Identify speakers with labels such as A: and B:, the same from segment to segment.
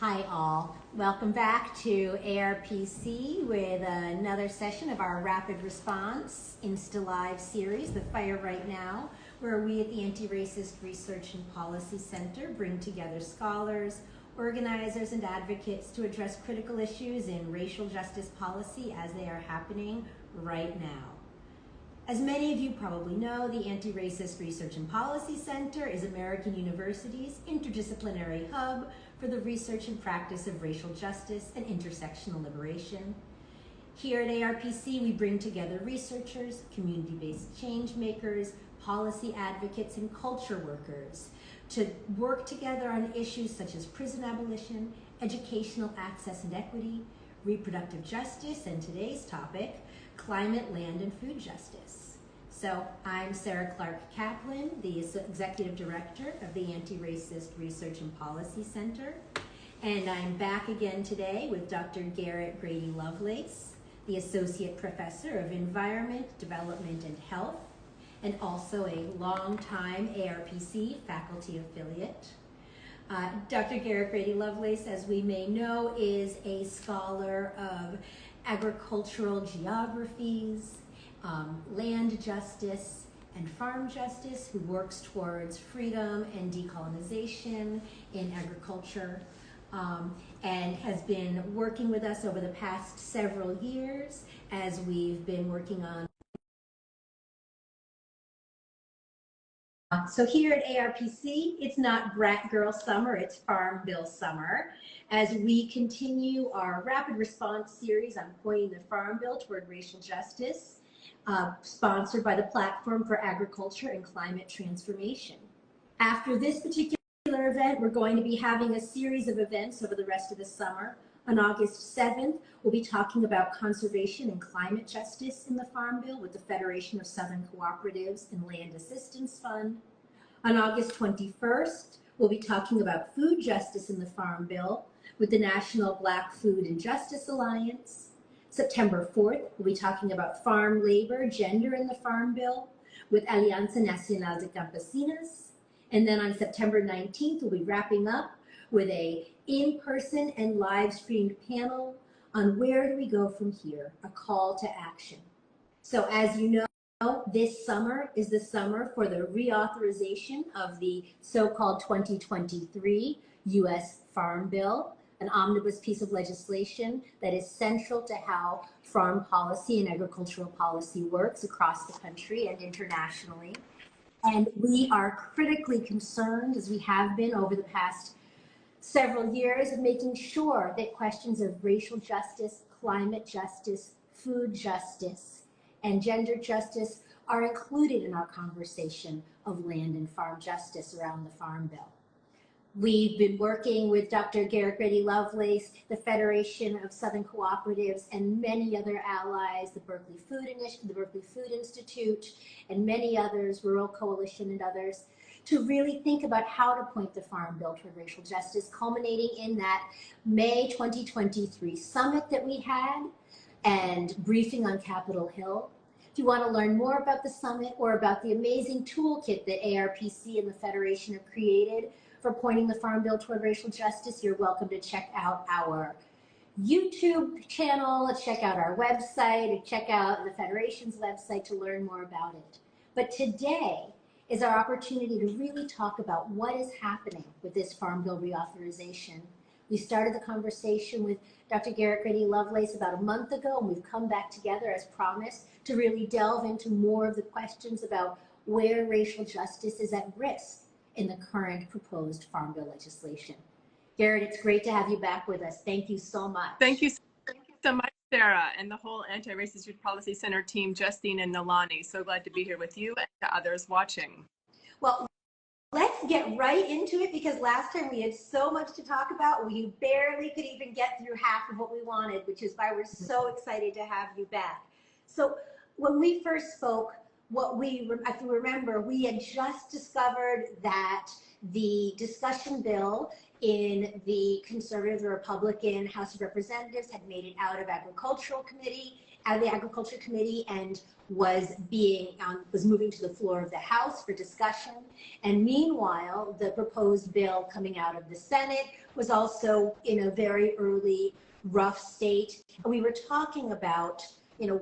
A: Hi all, welcome back to ARPC with another session of our Rapid Response Insta Live series, The Fire Right Now, where we at the Anti-Racist Research and Policy Center bring together scholars, organizers, and advocates to address critical issues in racial justice policy as they are happening right now. As many of you probably know, the Anti-Racist Research and Policy Center is American University's interdisciplinary hub for the research and practice of racial justice and intersectional liberation. Here at ARPC, we bring together researchers, community-based change makers, policy advocates, and culture workers to work together on issues such as prison abolition, educational access and equity, reproductive justice, and today's topic, climate, land, and food justice. So I'm Sarah Clark Kaplan, the Executive Director of the Anti-Racist Research and Policy Center. And I'm back again today with Dr. Garrett Graddy-Lovelace, the Associate Professor of Environment, Development, and Health, and also a longtime ARPC faculty affiliate. Dr. Garrett Graddy-Lovelace, as we may know, is a scholar of agricultural geographies, land justice, and farm justice, who works towards freedom and decolonization in agriculture, and has been working with us over the past several years as we've been working on. So here at ARPC, it's not Brat Girl Summer, it's Farm Bill Summer, as we continue our rapid response series on pointing the Farm Bill toward racial justice, sponsored by the Platform for Agriculture and Climate Transformation. After this particular event, we're going to be having a series of events over the rest of the summer. On August 7th, we'll be talking about conservation and climate justice in the Farm Bill with the Federation of Southern Cooperatives and Land Assistance Fund. On August 21st, we'll be talking about food justice in the Farm Bill with the National Black Food and Justice Alliance. September 4th, we'll be talking about farm labor, gender in the Farm Bill with Alianza Nacional de Campesinas. And then on September 19th, we'll be wrapping up with a in-person and live-streamed panel on where do we go from here, a call to action. So as you know, this summer is the summer for the reauthorization of the so-called 2023 U.S. Farm Bill, an omnibus piece of legislation that is central to how farm policy and agricultural policy works across the country and internationally. And we are critically concerned, as we have been over the past several years, of making sure that questions of racial justice, climate justice, food justice, and gender justice are included in our conversation of land and farm justice around the Farm Bill. We've been working with Dr. Garrett Graddy-Lovelace, the Federation of Southern Cooperatives, and many other allies, the Berkeley Food Initiative, the Berkeley Food Institute, and many others, Rural Coalition and others, to really think about how to point the Farm Bill toward racial justice, culminating in that May 2023 summit that we had and briefing on Capitol Hill. If you want to learn more about the summit or about the amazing toolkit that ARPC and the Federation have created for pointing the Farm Bill toward racial justice, you're welcome to check out our YouTube channel, check out our website, check out the Federation's website to learn more about it. But today is our opportunity to really talk about what is happening with this Farm Bill reauthorization. We started the conversation with Dr. Garrett Graddy-Lovelace about a month ago, and we've come back together as promised to really delve into more of the questions about where racial justice is at risk in the current proposed Farm Bill legislation. Garrett, it's great to have you back with us. Thank you so much.
B: Thank you so much, Sarah, and the whole Anti-Racist Policy Center team, Justine and Nalani. So glad to be here with you and to others watching.
A: Well, let's get right into it, because last time we had so much to talk about, we barely could even get through half of what we wanted, which is why we're so excited to have you back. So when we first spoke, if you remember, we had just discovered that the discussion bill in the Conservative and Republican House of Representatives had made it out of Agricultural Committee out of the Agriculture Committee and was moving to the floor of the House for discussion. And meanwhile, the proposed bill coming out of the Senate was also in a very early, rough state. We were talking about,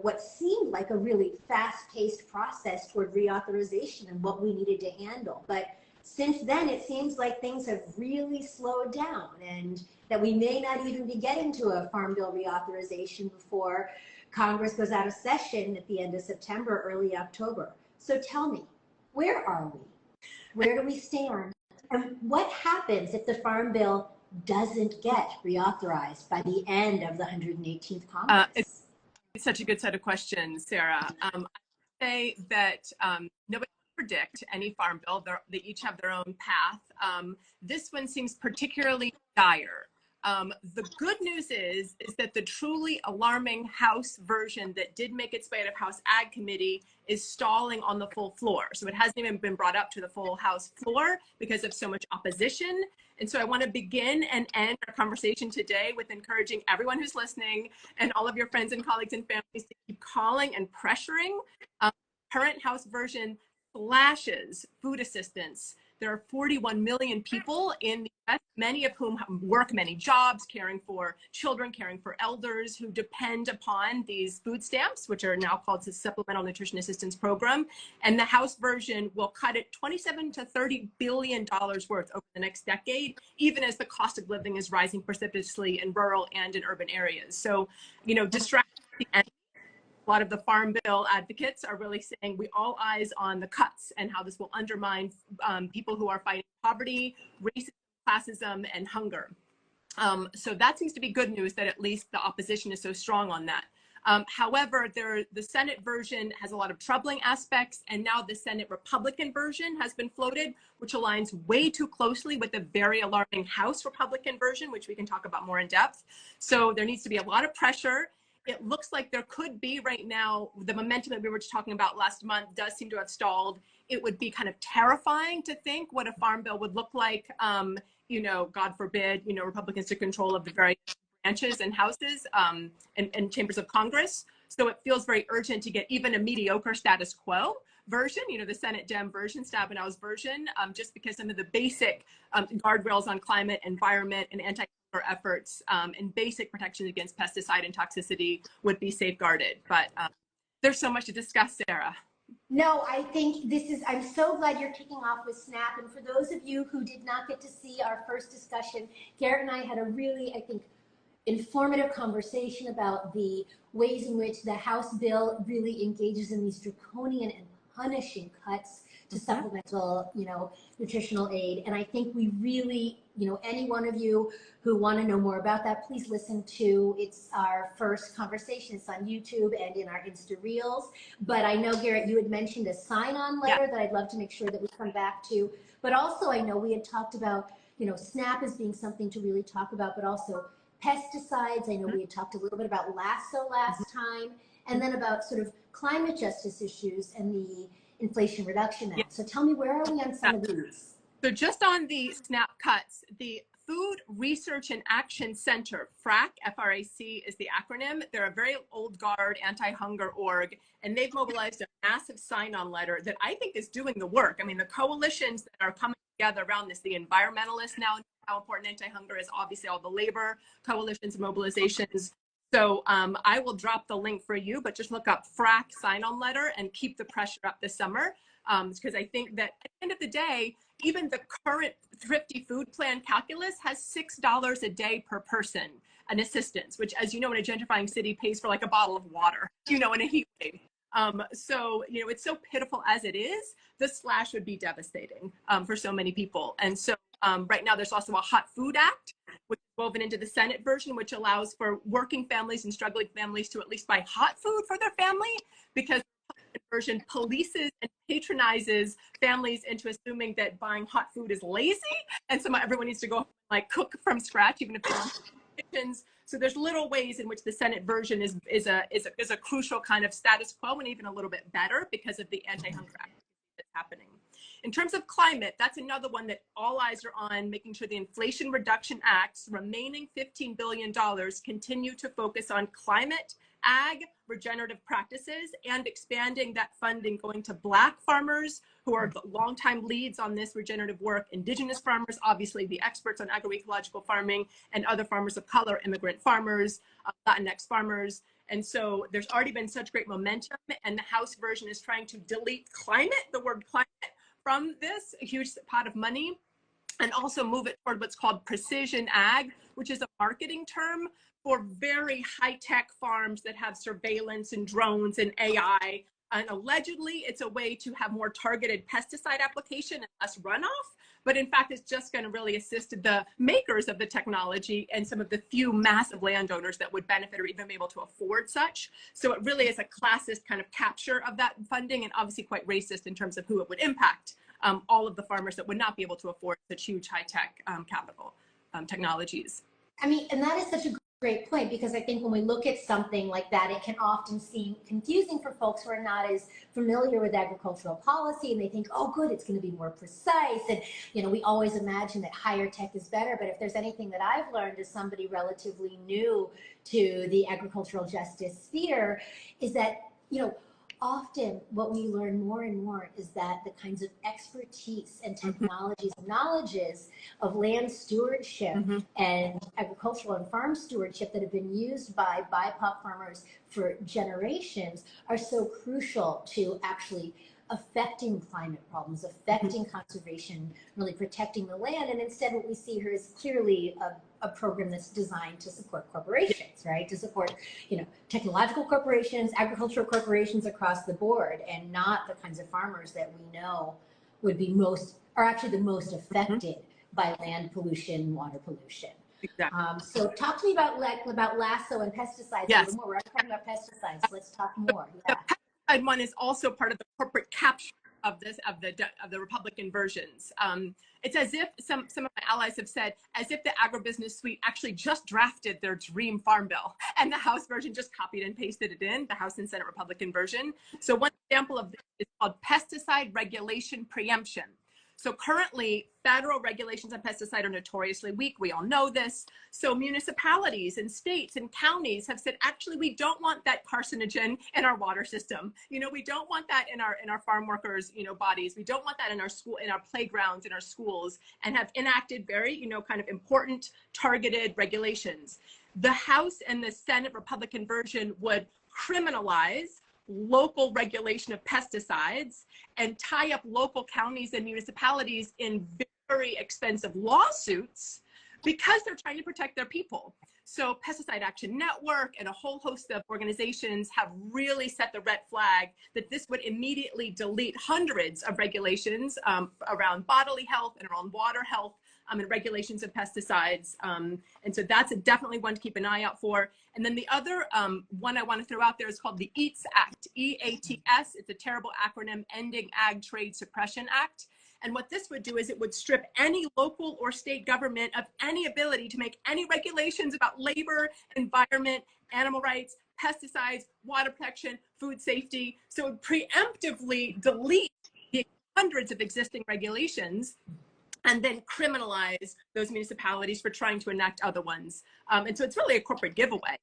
A: what seemed like a really fast-paced process toward reauthorization and what we needed to handle. But since then, it seems like things have really slowed down, and that we may not even be getting to a Farm Bill reauthorization before Congress goes out of session at the end of September, early October. So tell me, where are we? Where do we stand? And what happens if the Farm Bill doesn't get reauthorized by the end of the 118th Congress?
B: It's such a good set of questions, Sarah. I say that nobody can predict any farm bill. They each have their own path. This one seems particularly dire. The good news is that the truly alarming House version that did make its way out of House Ag Committee is stalling on the full floor. So it hasn't even been brought up to the full House floor because of so much opposition. And so I want to begin and end our conversation today with encouraging everyone who's listening and all of your friends and colleagues and families to keep calling and pressuring. Current House version slashes food assistance. There are 41 million people in the US, many of whom work many jobs, caring for children, caring for elders, who depend upon these food stamps, which are now called the Supplemental Nutrition Assistance Program. And the House version will cut it $27 to $30 billion worth over the next decade, even as the cost of living is rising precipitously in rural and in urban areas. So, distraction at the end. A lot of the Farm Bill advocates are really saying we all eyes on the cuts and how this will undermine people who are fighting poverty, racism, classism, and hunger. So that seems to be good news that at least the opposition is so strong on that. However, the Senate version has a lot of troubling aspects, and now the Senate Republican version has been floated, which aligns way too closely with the very alarming House Republican version, which we can talk about more in depth. So there needs to be a lot of pressure. It looks like there could be right now, the momentum that we were just talking about last month does seem to have stalled. It would be kind of terrifying to think what a farm bill would look like, God forbid, Republicans took control of the various branches and houses and chambers of Congress. So it feels very urgent to get even a mediocre status quo version, the Senate Dem version, Stabenow's version, just because some of the basic guardrails on climate, environment, and anti-hunger efforts and basic protections against pesticide and toxicity would be safeguarded. But there's so much to discuss, Sarah.
A: No, I think I'm so glad you're kicking off with SNAP. And for those of you who did not get to see our first discussion, Garrett and I had a really, I think, informative conversation about the ways in which the House bill really engages in these draconian and punishing cuts to supplemental, nutritional aid. And I think we really, any one of you who want to know more about that, please listen to our first conversation. It's on YouTube and in our Insta Reels. But I know, Garrett, you had mentioned a sign-on letter that I'd love to make sure that we come back to. But also, I know we had talked about, SNAP as being something to really talk about, but also pesticides. I know we had talked a little bit about LASSO last time, and then about sort of climate justice issues and the Inflation Reduction Act. So tell me, where are we on some of these?
B: So just on the SNAP cuts, the Food Research and Action Center, FRAC, F-R-A-C is the acronym. They're a very old guard anti-hunger org, and they've mobilized a massive sign-on letter that I think is doing the work. I mean, the coalitions that are coming together around this, the environmentalists now know how important anti-hunger is, obviously all the labor coalitions and mobilizations. So I will drop the link for you, but just look up FRAC sign-on letter and keep the pressure up this summer. Because I think that at the end of the day, even the current Thrifty Food Plan calculus has $6 a day per person, an assistance, which, as you know, in a gentrifying city pays for like a bottle of water, in a heat wave. So, it's so pitiful as it is, the slash would be devastating for so many people. And so right now there's also a Hot Food Act, which is woven into the Senate version, which allows for working families and struggling families to at least buy hot food for their family, because the version polices and patronizes families into assuming that buying hot food is lazy, and so everyone needs to go cook from scratch, even if they don't have kitchens. So there's little ways in which the Senate version is a crucial kind of status quo, and even a little bit better because of the anti-hunger act that's happening. In terms of climate, that's another one that all eyes are on, making sure the Inflation Reduction Act's remaining $15 billion continue to focus on climate, ag, regenerative practices, and expanding that funding going to Black farmers who are the longtime leads on this regenerative work, Indigenous farmers, obviously the experts on agroecological farming, and other farmers of color, immigrant farmers, Latinx farmers. And so there's already been such great momentum, and the House version is trying to delete climate, the word climate, from this, a huge pot of money, and also move it toward what's called precision ag, which is a marketing term for very high-tech farms that have surveillance and drones and AI. And allegedly, it's a way to have more targeted pesticide application and less runoff. But in fact, it's just going to really assist the makers of the technology and some of the few massive landowners that would benefit or even be able to afford such. So it really is a classist kind of capture of that funding, and obviously quite racist in terms of who it would impact, all of the farmers that would not be able to afford such huge high-tech capital technologies.
A: I mean, and that is such a great point, because I think when we look at something like that, it can often seem confusing for folks who are not as familiar with agricultural policy, and they think, oh, good, it's going to be more precise. And, you know, we always imagine that higher tech is better. But if there's anything that I've learned as somebody relatively new to the agricultural justice sphere, is that, you know, often what we learn more and more is that the kinds of expertise and technologies and knowledges of land stewardship and agricultural and farm stewardship that have been used by BIPOC farmers for generations are so crucial to actually affecting climate problems, affecting conservation, really protecting the land. And instead what we see here is clearly a program that's designed to support corporations, right? To support, you know, technological corporations, agricultural corporations across the board, and not the kinds of farmers that we know would be are actually the most affected by land pollution, water pollution.
B: Exactly.
A: So talk to me about LASSO and pesticides a little more. We're talking about pesticides. Let's talk more. Yeah.
B: The pesticide one is also part of the corporate capture of this, of the Republican versions. It's as if some of my allies have said, as if the agribusiness suite actually just drafted their dream farm bill, and the House version just copied and pasted it in, the House and Senate Republican version. So one example of this is called pesticide regulation preemption. So currently, federal regulations on pesticide are notoriously weak. We all know this. So municipalities and states and counties have said, actually, we don't want that carcinogen in our water system. You know, we don't want that in our farm workers, you know, bodies. We don't want that in our school, in our playgrounds, in our schools, and have enacted very, you know, kind of important targeted regulations. The House and the Senate Republican version would criminalize local regulation of pesticides and tie up local counties and municipalities in very expensive lawsuits because they're trying to protect their people. So Pesticide Action Network and a whole host of organizations have really set the red flag that this would immediately delete hundreds of regulations around bodily health and around water health and regulations of pesticides. And so that's definitely one to keep an eye out for. And then the other one I want to throw out there is called the EATS Act, E-A-T-S. It's a terrible acronym, Ending Ag Trade Suppression Act. And what this would do is it would strip any local or state government of any ability to make any regulations about labor, environment, animal rights, pesticides, water protection, food safety. So it would preemptively delete the hundreds of existing regulations and then criminalize those municipalities for trying to enact other ones. And so it's really a corporate giveaway.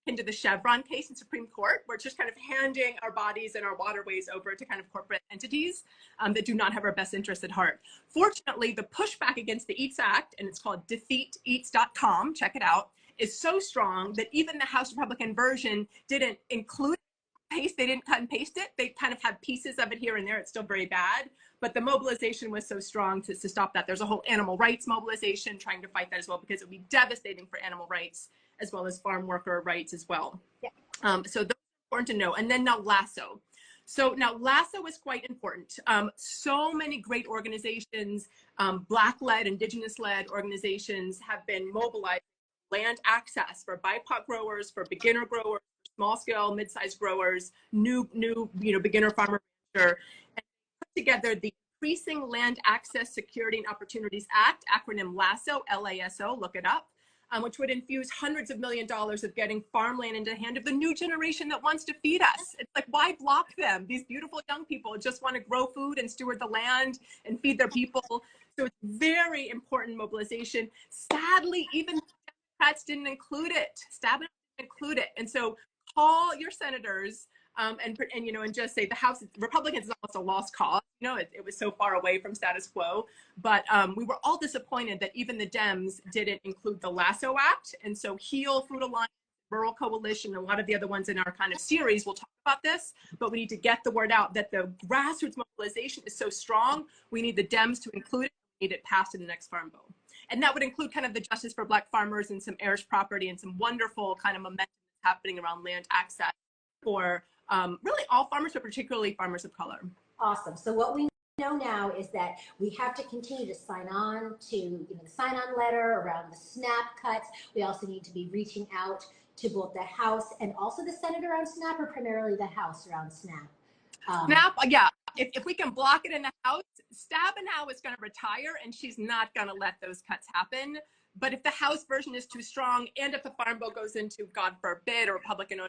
B: Into the Chevron case in Supreme Court, where it's just kind of handing our bodies and our waterways over to kind of corporate entities that do not have our best interests at heart. Fortunately, the pushback against the EATS Act, and it's called defeateats.com, check it out, is so strong that even the House Republican version didn't include paste, they didn't cut and paste it. They kind of have pieces of it here and there. It's still very bad, but the mobilization was so strong to stop that. There's a whole animal rights mobilization trying to fight that as well, because it would be devastating for animal rights as well as farm worker rights as well. Yeah. So those are important to know. And then now LASSO. So now LASSO is quite important. So many great organizations, Black-led, Indigenous-led organizations have been mobilized land access for BIPOC growers, for beginner growers, small-scale, mid-sized growers, new beginner farmer rancher, and put together the Increasing Land Access Security and Opportunities Act, acronym LASSO, L-A-S-O, look it up. which would infuse hundreds of millions of dollars of getting farmland into the hand of the new generation that wants to feed us. It's like, why block them? These beautiful young people just want to grow food and steward the land and feed their people. So it's very important mobilization. Sadly, even Democrats didn't include it. Stabenow didn't include it. And so call your senators and just say the House Republicans is almost a lost cause. It was so far away from status quo, but we were all disappointed that even the Dems didn't include the Lasso Act. And so HEAL, Food Alliance, Rural Coalition, and a lot of the other ones in our kind of series will talk about this, but we need to get the word out that the grassroots mobilization is so strong. We need the Dems to include it. We need it passed in the next Farm Bill. And that would include kind of the justice for Black farmers and some heirs property and some wonderful kind of momentum that's happening around land access for really all farmers, but particularly farmers of color.
A: Awesome. So what we know now is that we have to continue to sign on to the sign-on letter around the SNAP cuts. We also need to be reaching out to both the House and also the Senate around SNAP, or primarily the House around SNAP.
B: SNAP, yeah. If we can block it in the House, Stabenow is going to retire, and she's not going to let those cuts happen. But if the House version is too strong, and if the Farm Bill goes into, God forbid, a Republican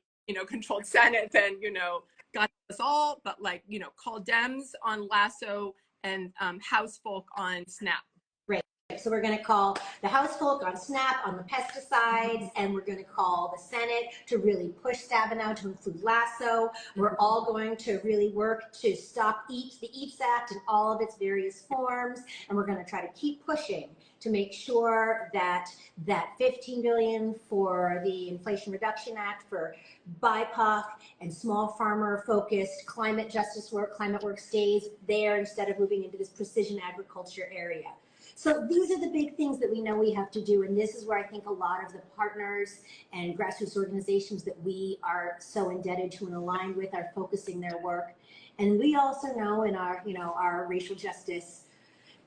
B: controlled Senate, then, God bless us all, but call Dems on Lasso and House folk on SNAP.
A: Great. So we're going to call the House folk on SNAP, on the pesticides, and we're going to call the Senate to really push Stabenow to include Lasso. We're all going to really work to stop the EATS Act in all of its various forms, and we're going to try to keep pushing to make sure that that $15 billion for the Inflation Reduction Act for BIPOC and small farmer focused climate justice work, climate work stays there instead of moving into this precision agriculture area. So these are the big things that we know we have to do, and this is where I think a lot of the partners and grassroots organizations that we are so indebted to and aligned with are focusing their work. And we also know in our, our racial justice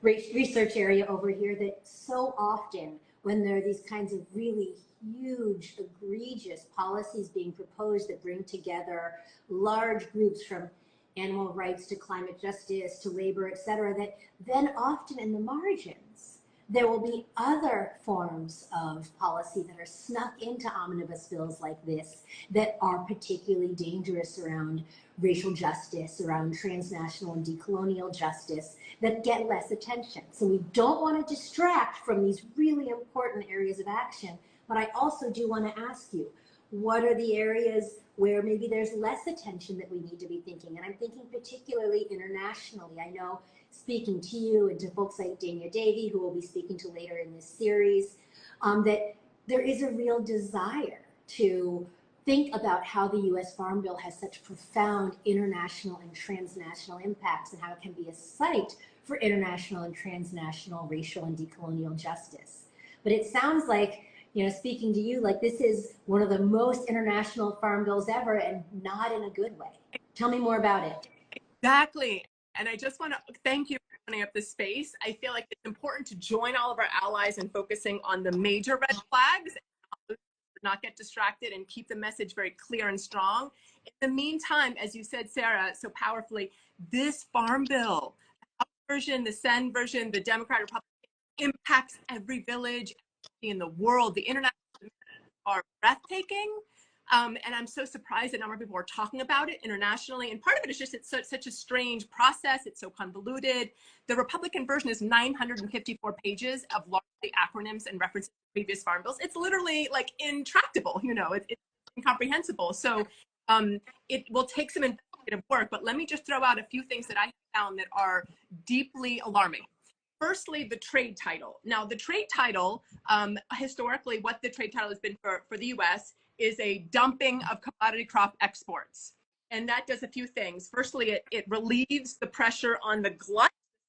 A: research area over here that so often when there are these kinds of really huge, egregious policies being proposed that bring together large groups from animal rights to climate justice to labor, et cetera, that then often in the margins, there will be other forms of policy that are snuck into omnibus bills like this that are particularly dangerous around racial justice, around transnational and decolonial justice that get less attention. So we don't want to distract from these really important areas of action, but I also do want to ask you, what are the areas where maybe there's less attention that we need to be thinking? And I'm thinking particularly internationally. I know, speaking to you and to folks like Dania Davey, who we'll be speaking to later in this series, that there is a real desire to think about how the U.S. Farm Bill has such profound international and transnational impacts and how it can be a site for international and transnational racial and decolonial justice. But it sounds like, speaking to you, like this is one of the most international farm bills ever, and not in a good way. Tell me more about it.
B: Exactly. And I just want to thank you for opening up this space. I feel like it's important to join all of our allies in focusing on the major red flags, not get distracted, and keep the message very clear and strong. In the meantime, as you said, Sarah, so powerfully, this farm bill, the House version, the Senate version, the Democrat, Republican, impacts every village in the world. The international are breathtaking. And I'm so surprised that a number of people are talking about it internationally. And part of it is just it's such a strange process. It's so convoluted. The Republican version is 954 pages of largely acronyms and references to previous farm bills. It's literally like intractable, it's incomprehensible. So it will take some investigative work, but let me just throw out a few things that I found that are deeply alarming. Firstly, the trade title. Now, the trade title, historically, what the trade title has been for the U.S. is a dumping of commodity crop exports. And that does a few things. Firstly, it relieves the pressure on the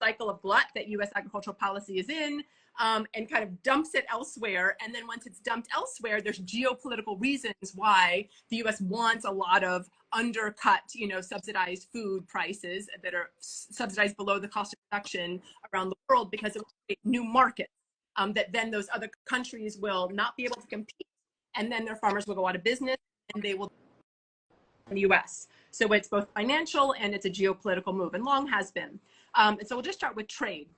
B: cycle of glut that U.S. agricultural policy is in, and kind of dumps it elsewhere. And then once it's dumped elsewhere, there's geopolitical reasons why the U.S. wants a lot of undercut, subsidized food prices that are subsidized below the cost of production around the world, because it will create new markets that then those other countries will not be able to compete. And then their farmers will go out of business, and they will in the U.S. So it's both financial and it's a geopolitical move, and long has been. And so we'll just start with trade.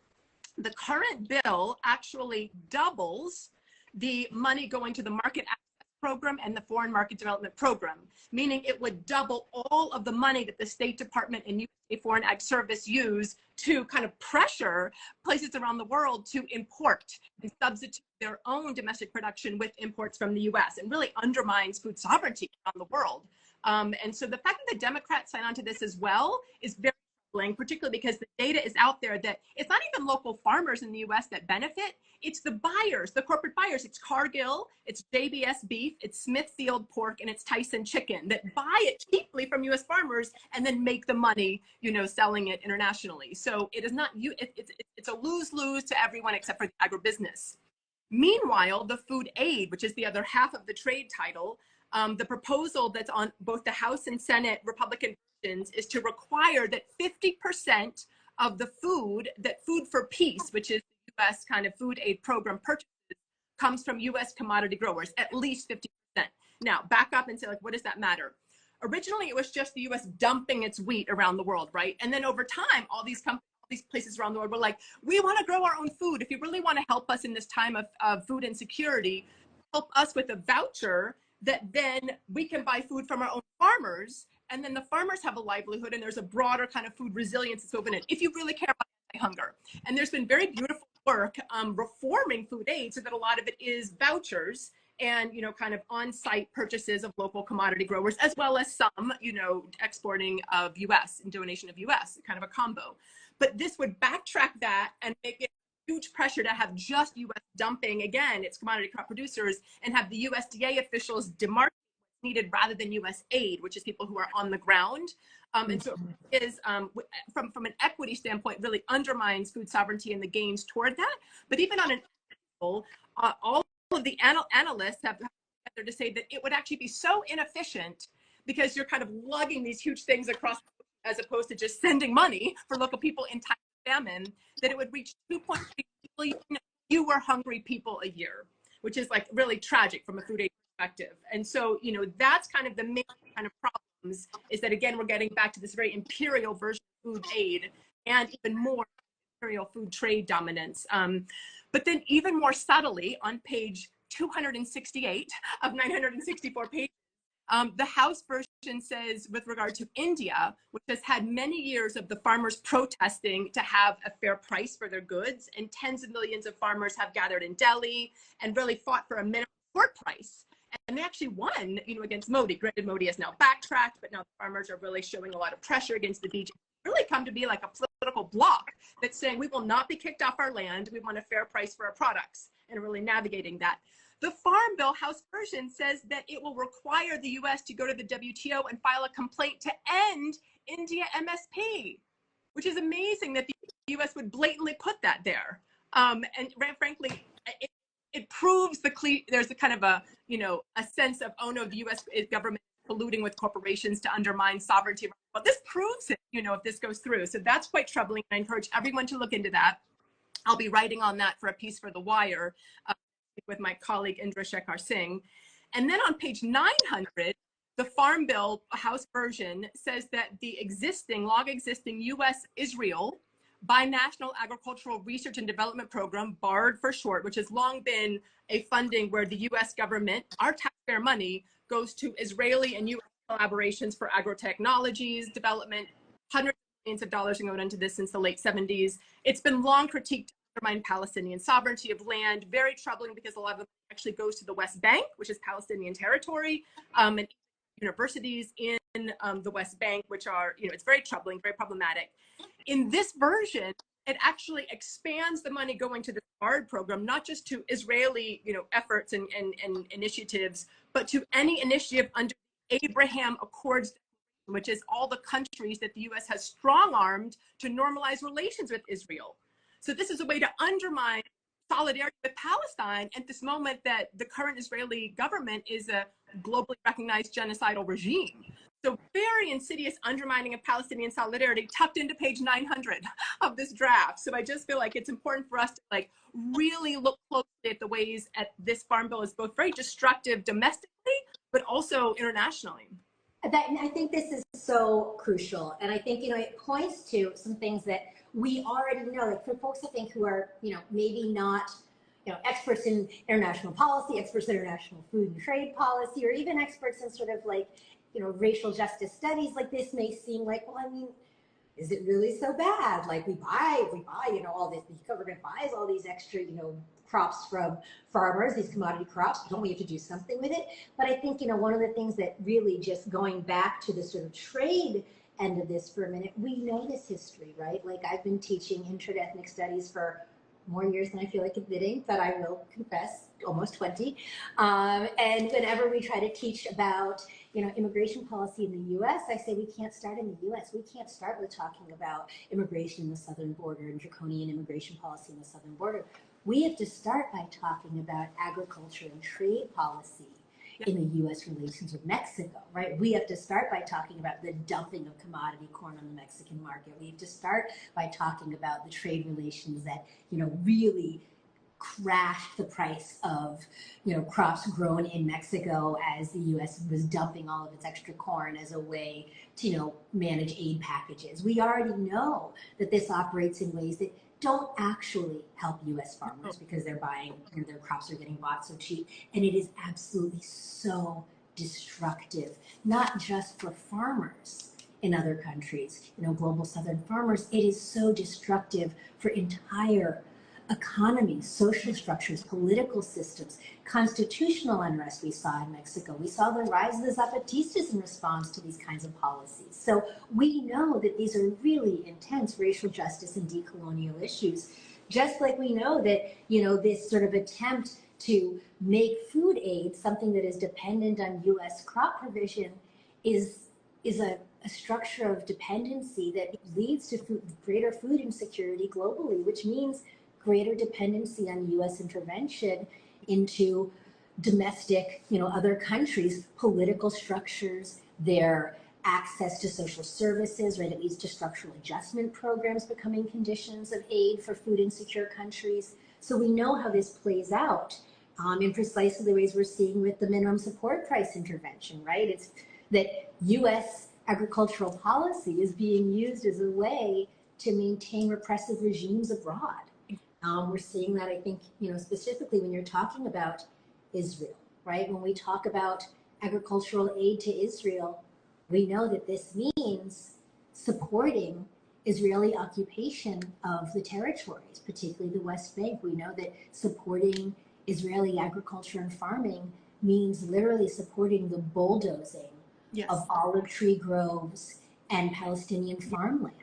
B: The current bill actually doubles the money going to the market access program and the foreign market development program, meaning it would double all of the money that the State Department and USA Foreign Ag Service use to kind of pressure places around the world to import and substitute their own domestic production with imports from the US, and really undermines food sovereignty around the world. And so the fact that the Democrats sign on to this as well is very troubling, particularly because the data is out there that it's not even local farmers in the US that benefit, it's the buyers, the corporate buyers. It's Cargill, it's JBS beef, it's Smithfield pork, and it's Tyson chicken that buy it cheaply from US farmers and then make the money, you know, selling it internationally. So it is not, it's a lose-lose to everyone except for the agribusiness. Meanwhile, the food aid, which is the other half of the trade title, the proposal that's on both the House and Senate Republican versions is to require that 50% of the food that Food for Peace, which is the US kind of food aid program, purchases comes from US commodity growers, at least 50%. Now, back up and say, like, what does that matter? Originally, it was just the US dumping its wheat around the world, right? And then over time, all these companies, these places around the world were like, we want to grow our own food. If you really want to help us in this time of food insecurity, help us with a voucher that then we can buy food from our own farmers, and then the farmers have a livelihood, and there's a broader kind of food resilience that's woven in, if you really care about hunger. And there's been very beautiful work reforming food aid so that a lot of it is vouchers and, you know, kind of on-site purchases of local commodity growers, as well as some, you know, exporting of US and donation of US, kind of a combo. But this would backtrack that and make it huge pressure to have just US dumping, again, it's commodity crop producers, and have the USDA officials demarcate what's needed rather than US aid, which is people who are on the ground. And so it is, from an equity standpoint, really undermines food sovereignty and the gains toward that. But even on an level, all of the analysts have together to say that it would actually be so inefficient because you're kind of lugging these huge things across as opposed to just sending money for local people in time of famine, that it would reach 2.3 billion fewer hungry people a year, which is like really tragic from a food aid perspective. And so, you know, that's kind of the main kind of problems, is that, again, we're getting back to this very imperial version of food aid and even more imperial food trade dominance. But then even more subtly, on page 268 of 964 pages, the House version says, with regard to India, which has had many years of the farmers protesting to have a fair price for their goods, and tens of millions of farmers have gathered in Delhi and really fought for a minimum support price. And they actually won, you know, against Modi. Granted, Modi has now backtracked, but now the farmers are really showing a lot of pressure against the BJP. Really come to be like a political bloc that's saying we will not be kicked off our land. We want a fair price for our products, and really navigating that. The Farm Bill House version says that it will require the US to go to the WTO and file a complaint to end India MSP, which is amazing that the US would blatantly put that there. And frankly, it proves there's a kind of a, you know, a sense of, oh no, the US government is colluding with corporations to undermine sovereignty. Well, this proves it, you know, if this goes through. So that's quite troubling. I encourage everyone to look into that. I'll be writing on that for a piece for The Wire with my colleague Indra Shekhar Singh. And then on page 900, the Farm Bill House version says that the long existing US-Israel Binational Agricultural Research and Development Program, BARD for short, which has long been a funding where the US government, our taxpayer money, goes to Israeli and US collaborations for agrotechnologies development. Hundreds of millions of dollars have gone into this since the late 70s. It's been long critiqued to undermine Palestinian sovereignty of land. Very troubling because a lot of it actually goes to the West Bank, which is Palestinian territory, and universities in the West Bank, which are, you know, it's very troubling, very problematic. In this version, it actually expands the money going to the BARD program, not just to Israeli, you know, efforts and initiatives, but to any initiative under the Abraham Accords, which is all the countries that the US has strong-armed to normalize relations with Israel. So this is a way to undermine solidarity with Palestine at this moment that the current Israeli government is a globally recognized genocidal regime. So very insidious undermining of Palestinian solidarity tucked into page 900 of this draft. So I just feel like it's important for us to like really look closely at the ways at this Farm Bill is both very destructive domestically, but also internationally.
A: I think this is so crucial. And I think, you know, it points to some things that we already know, like for folks I think who are, you know, maybe not experts in international policy, experts in international food and trade policy, or even experts in sort of like, racial justice studies, like this may seem like, well, I mean, is it really so bad? Like we buy, all this, the government buys all these extra, crops from farmers, these commodity crops, don't we have to do something with it? But I think, one of the things that really, just going back to the sort of trade end of this for a minute, we know this history, right? Like I've been teaching intra-ethnic studies for more years than I feel like admitting, but I will confess, almost 20. And whenever we try to teach about, immigration policy in the U.S., I say we can't start in the U.S. We can't start with talking about immigration in the southern border and draconian immigration policy in the southern border. We have to start by talking about agriculture and trade policy in the U.S. relations with Mexico, right? We have to start by talking about the dumping of commodity corn on the Mexican market. We have to start by talking about the trade relations that, really crashed the price of, crops grown in Mexico as the U.S. was dumping all of its extra corn as a way to, manage aid packages. We already know that this operates in ways that don't actually help U.S. farmers because they're buying, their crops are getting bought so cheap. And it is absolutely so destructive, not just for farmers in other countries, global southern farmers. It is so destructive for entire economies, social structures, political systems, constitutional unrest we saw in Mexico. We saw the rise of the Zapatistas in response to these kinds of policies. So we know that these are really intense racial justice and decolonial issues, just like we know that, this sort of attempt to make food aid something that is dependent on U.S. crop provision is a structure of dependency that leads to greater food insecurity globally, which means greater dependency on U.S. intervention into domestic, other countries' political structures, their access to social services, right? It leads to structural adjustment programs becoming conditions of aid for food insecure countries. So we know how this plays out in precisely the ways we're seeing with the minimum support price intervention, right? It's that U.S. agricultural policy is being used as a way to maintain repressive regimes abroad. We're seeing that, I think, specifically when you're talking about Israel, right? When we talk about agricultural aid to Israel, we know that this means supporting Israeli occupation of the territories, particularly the West Bank. We know that supporting Israeli agriculture and farming means literally supporting the bulldozing of olive tree groves and Palestinian farmland.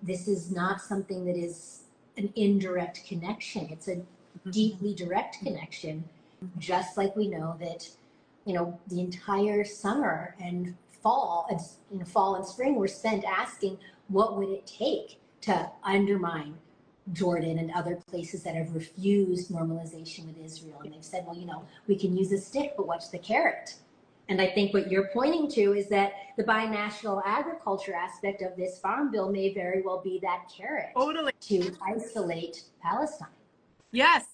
A: This is not something that is an indirect connection. It's a deeply direct connection, just like we know that, the entire summer and fall and spring were spent asking what would it take to undermine Jordan and other places that have refused normalization with Israel. And they've said, well, we can use a stick, but what's the carrot? And I think what you're pointing to is that the binational agriculture aspect of this farm bill may very well be that carrot to isolate Palestine.
B: Yes.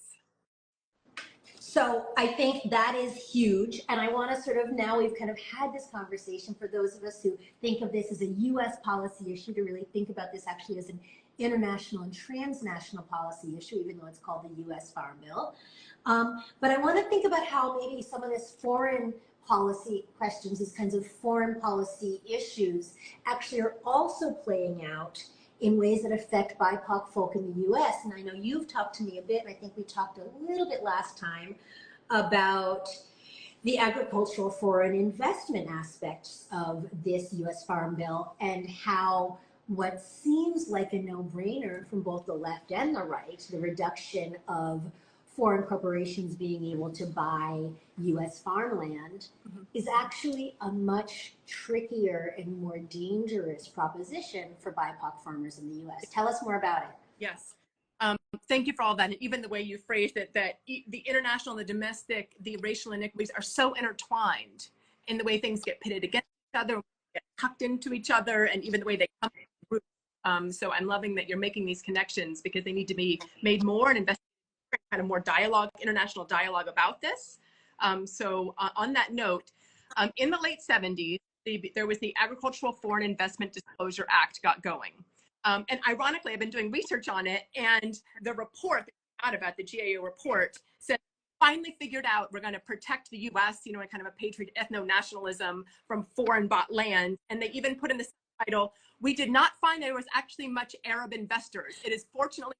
A: So I think that is huge. And I want to sort of, now we've kind of had this conversation, for those of us who think of this as a U.S. policy issue, to really think about this actually as an international and transnational policy issue, even though it's called the U.S. Farm Bill. But I want to think about how maybe some of this foreign policy questions, these kinds of foreign policy issues, actually are also playing out in ways that affect BIPOC folk in the U.S. And I know you've talked to me a bit, and I think we talked a little bit last time about the agricultural foreign investment aspects of this U.S. Farm Bill, and how what seems like a no-brainer from both the left and the right, the reduction of foreign corporations being able to buy U.S. farmland, is actually a much trickier and more dangerous proposition for BIPOC farmers in the U.S. Tell us more about it.
B: Yes. Thank you for all that. And even the way you phrased it, that the international, the domestic, the racial inequities are so intertwined in the way things get pitted against each other, get tucked into each other, and even the way they come to groups. So I'm loving that you're making these connections, because they need to be made more and investigated, kind of more dialogue, international dialogue about this. So on that note, in the late 70s, there was the Agricultural Foreign Investment Disclosure Act got going. And ironically, I've been doing research on it, and the report out about, the GAO report, said finally figured out we're going to protect the U.S., you know, in kind of a patriot ethno-nationalism from foreign bought land. And they even put in the title, we did not find there was actually much Arab investors. It is fortunately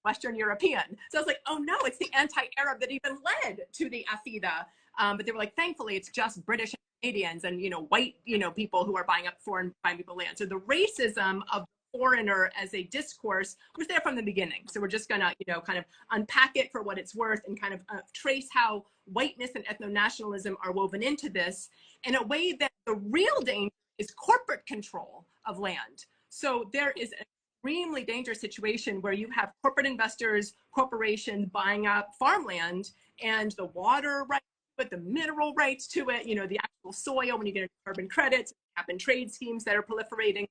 B: Western European. So I was like, oh no, it's the anti-Arab that even led to the AFIDA. But they were like, thankfully, it's just British and Canadians and, you know, white, you know, people who are buying up buying people land. So the racism of the foreigner as a discourse was there from the beginning. So we're just gonna, you know, kind of unpack it for what it's worth and kind of trace how whiteness and ethno-nationalism are woven into this in a way that the real danger is corporate control of land. So there is an extremely dangerous situation where you have corporate investors, corporations buying up farmland and the water rights, but the mineral rights to it, you know, the actual soil when you get into carbon credits, cap and trade schemes that are proliferating.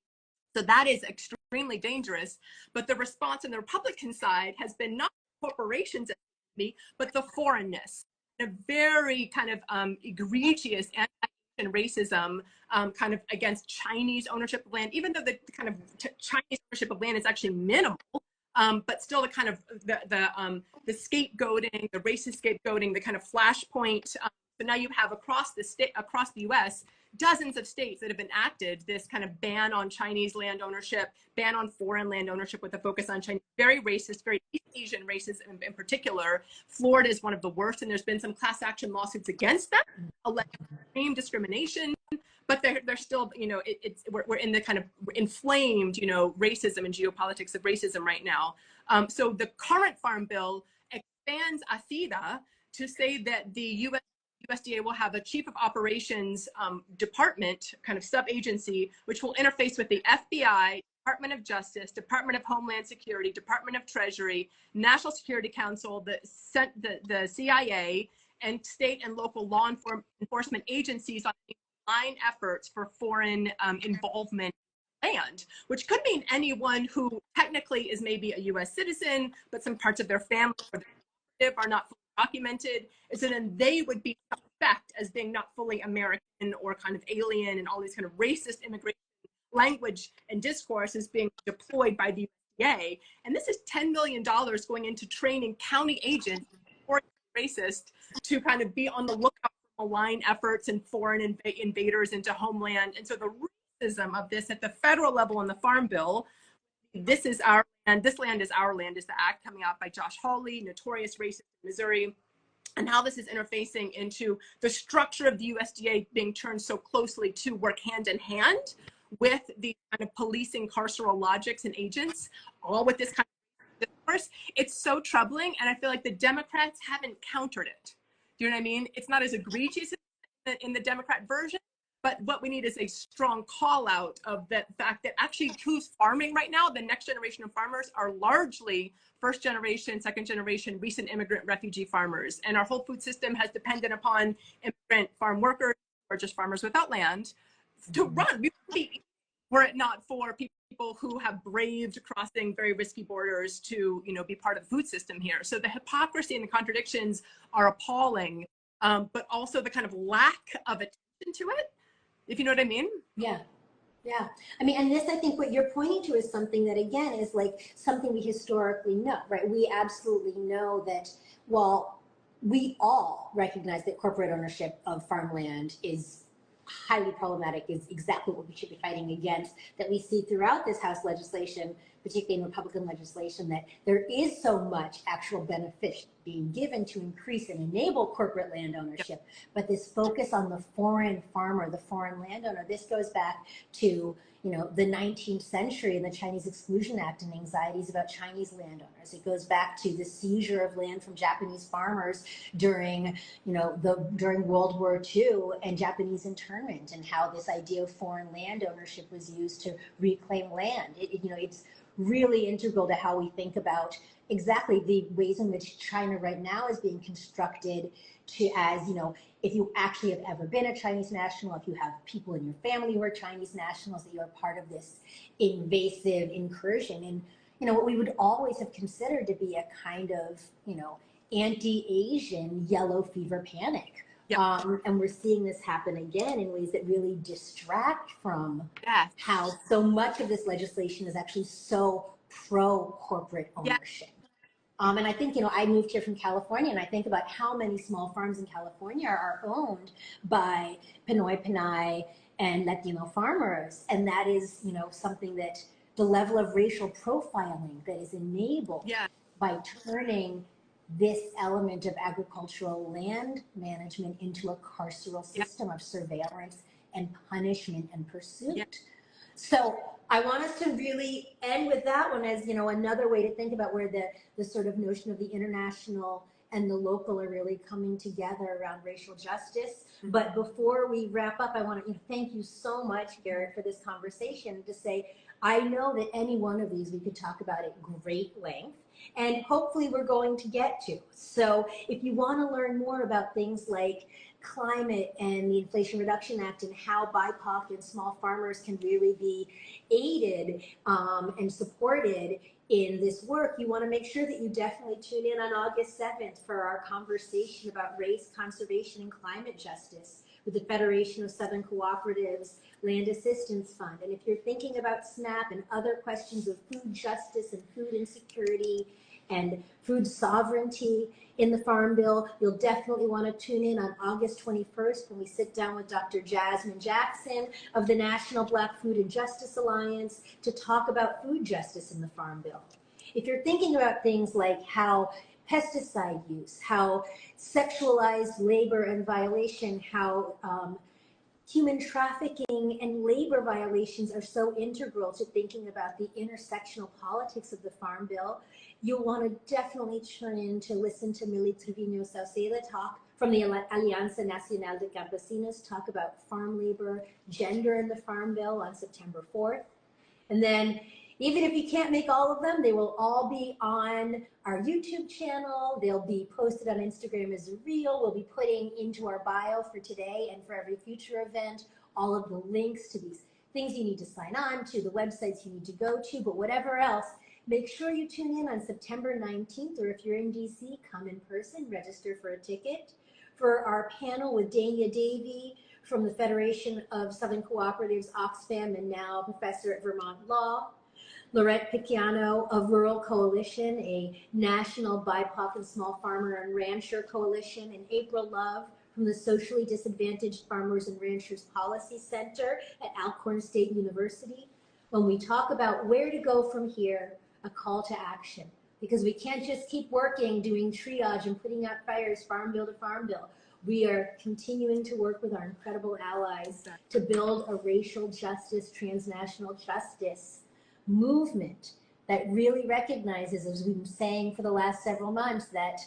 B: So that is extremely dangerous. But the response on the Republican side has been not corporations, but the foreignness, a very kind of egregious anti-Asian racism kind of against Chinese ownership of land, even though the kind of Chinese ownership of land is actually minimal. But still the kind of the scapegoating, the racist scapegoating, the kind of flashpoint. So now you have across the U.S., dozens of states that have enacted this kind of ban on Chinese land ownership, ban on foreign land ownership with a focus on Chinese, very racist, very East Asian racism in particular. Florida is one of the worst, and there's been some class action lawsuits against them, alleged extreme discrimination. But they're still, you know, we're in the kind of inflamed, you know, racism and geopolitics of racism right now. So the current Farm Bill expands AFIDA to say that the USDA will have a chief of operations department, kind of sub-agency, which will interface with the FBI, Department of Justice, Department of Homeland Security, Department of Treasury, National Security Council, the CIA, and state and local law enforcement agencies on line efforts for foreign involvement in land, which could mean anyone who technically is maybe a U.S. citizen, but some parts of their family or their are not fully documented. So then they would be suspect as being not fully American or kind of alien, and all these kind of racist immigration language and discourse is being deployed by the USDA. And this is $10 million going into training county agents or racist to kind of be on the lookout malign efforts and foreign invaders into homeland. And so the racism of this at the federal level in the Farm Bill, this is our land, this land is our land, is the act coming out by Josh Hawley, notorious racist in Missouri, and how this is interfacing into the structure of the USDA being turned so closely to work hand in hand with the kind of policing carceral logics and agents, all with this kind of discourse. It's so troubling, and I feel like the Democrats haven't countered it. Do you know what I mean? It's not as egregious in the Democrat version, but what we need is a strong call out of that fact that actually who's farming right now, the next generation of farmers are largely first generation, second generation, recent immigrant refugee farmers. And our whole food system has depended upon immigrant farm workers or just farmers without land to run. Were it not for people who have braved crossing very risky borders to, you know, be part of the food system here. So the hypocrisy and the contradictions are appalling, but also the kind of lack of attention to it, if you know what I mean.
A: Yeah. Yeah. I mean, and this, I think what you're pointing to is something that, again, is like something we historically know, right? We absolutely know that, well, we all recognize that corporate ownership of farmland is highly problematic, is exactly what we should be fighting against, that we see throughout this House legislation, particularly in Republican legislation, that there is so much actual benefit being given to increase and enable corporate land ownership. But this focus on the foreign farmer, the foreign landowner, this goes back to, you know, the 19th century and the Chinese Exclusion Act and anxieties about Chinese landowners. It goes back to the seizure of land from Japanese farmers during, you know, during World War II and Japanese internment, and how this idea of foreign land ownership was used to reclaim land. You know, it's really integral to how we think about exactly the ways in which China right now is being constructed to, as, you know, if you actually have ever been a Chinese national, if you have people in your family who are Chinese nationals, that you're part of this invasive incursion. And, you know, what we would always have considered to be a kind of, you know, anti-Asian yellow fever panic. And we're seeing this happen again in ways that really distract from how so much of this legislation is actually so pro-corporate ownership. And I think, I moved here from California, and I think about how many small farms in California are owned by Pinoy Pinay and Latino farmers. And that is, something that the level of racial profiling that is enabled by turning this element of agricultural land management into a carceral system of surveillance and punishment and pursuit. So I want us to really end with that one as, another way to think about where the sort of notion of the international and the local are really coming together around racial justice. But before we wrap up, I want to thank you so much, Garrett, for this conversation, to say, I know that any one of these we could talk about at great length, and hopefully we're going to get to. So if you want to learn more about things like climate and the Inflation Reduction Act and how BIPOC and small farmers can really be aided and supported in this work, you want to make sure that you definitely tune in on August 7th for our conversation about race, conservation, and climate justice with the Federation of Southern Cooperatives Land Assistance Fund. And if you're thinking about SNAP and other questions of food justice and food insecurity and food sovereignty in the Farm Bill, you'll definitely want to tune in on August 21st when we sit down with Dr. Jasmine Jackson of the National Black Food and Justice Alliance to talk about food justice in the Farm Bill. If you're thinking about things like how pesticide use, how sexualized labor and violation, how human trafficking and labor violations are so integral to thinking about the intersectional politics of the Farm Bill, you'll want to definitely tune in to listen to Millie Trevino Sauceda talk from the Alianza Nacional de Campesinos, talk about farm labor, gender in the Farm Bill on September 4th. And then even if you can't make all of them, they will all be on our YouTube channel. They'll be posted on Instagram as a reel. We'll be putting into our bio for today and for every future event all of the links to these things you need to sign on to, the websites you need to go to, but whatever else, make sure you tune in on September 19th, or if you're in DC, come in person, register for a ticket, for our panel with Dania Davey from the Federation of Southern Cooperatives, Oxfam, and now professor at Vermont Law, Lorette Picciano of Rural Coalition, a national BIPOC and small farmer and rancher coalition, and April Love from the Socially Disadvantaged Farmers and Ranchers Policy Center at Alcorn State University, when we talk about where to go from here, a call to action. Because we can't just keep working, doing triage and putting out fires, Farm Bill to Farm Bill. We are continuing to work with our incredible allies to build a racial justice, transnational justice movement that really recognizes, as we've been saying for the last several months, that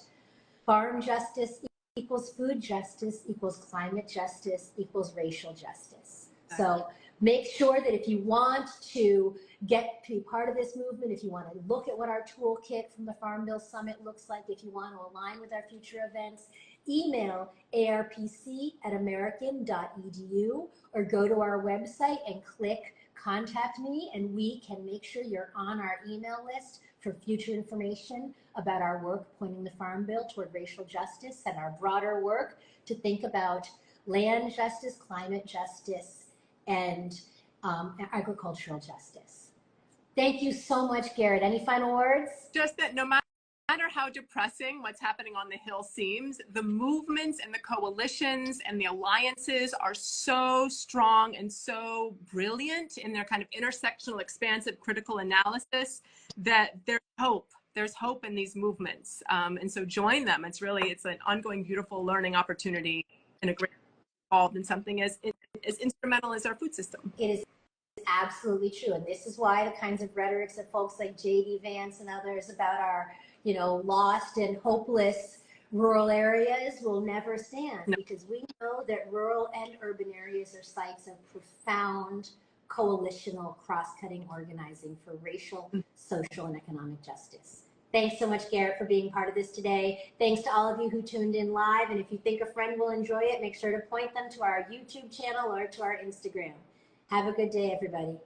A: farm justice equals food justice equals climate justice equals racial justice. So make sure that if you want to get to be part of this movement, if you want to look at what our toolkit from the Farm Bill Summit looks like, if you want to align with our future events, email arpc@american.edu or go to our website and click Contact Me, and we can make sure you're on our email list for future information about our work pointing the Farm Bill toward racial justice and our broader work to think about land justice, climate justice, and agricultural justice. Thank you so much, Garrett. Any final words?
B: Just that no matter how depressing what's happening on the Hill seems, the movements and the coalitions and the alliances are so strong and so brilliant in their kind of intersectional, expansive, critical analysis that there's hope. There's hope in these movements. And so join them. It's an ongoing, beautiful learning opportunity and a great involved in something as instrumental as our food system.
A: It is absolutely true. And this is why the kinds of rhetorics that folks like J.D. Vance and others about our lost and hopeless rural areas will never stand, because we know that rural and urban areas are sites of profound coalitional cross-cutting organizing for racial, social, and economic justice. Thanks so much, Garrett, for being part of this today. Thanks to all of you who tuned in live. And if you think a friend will enjoy it, make sure to point them to our YouTube channel or to our Instagram. Have a good day, everybody.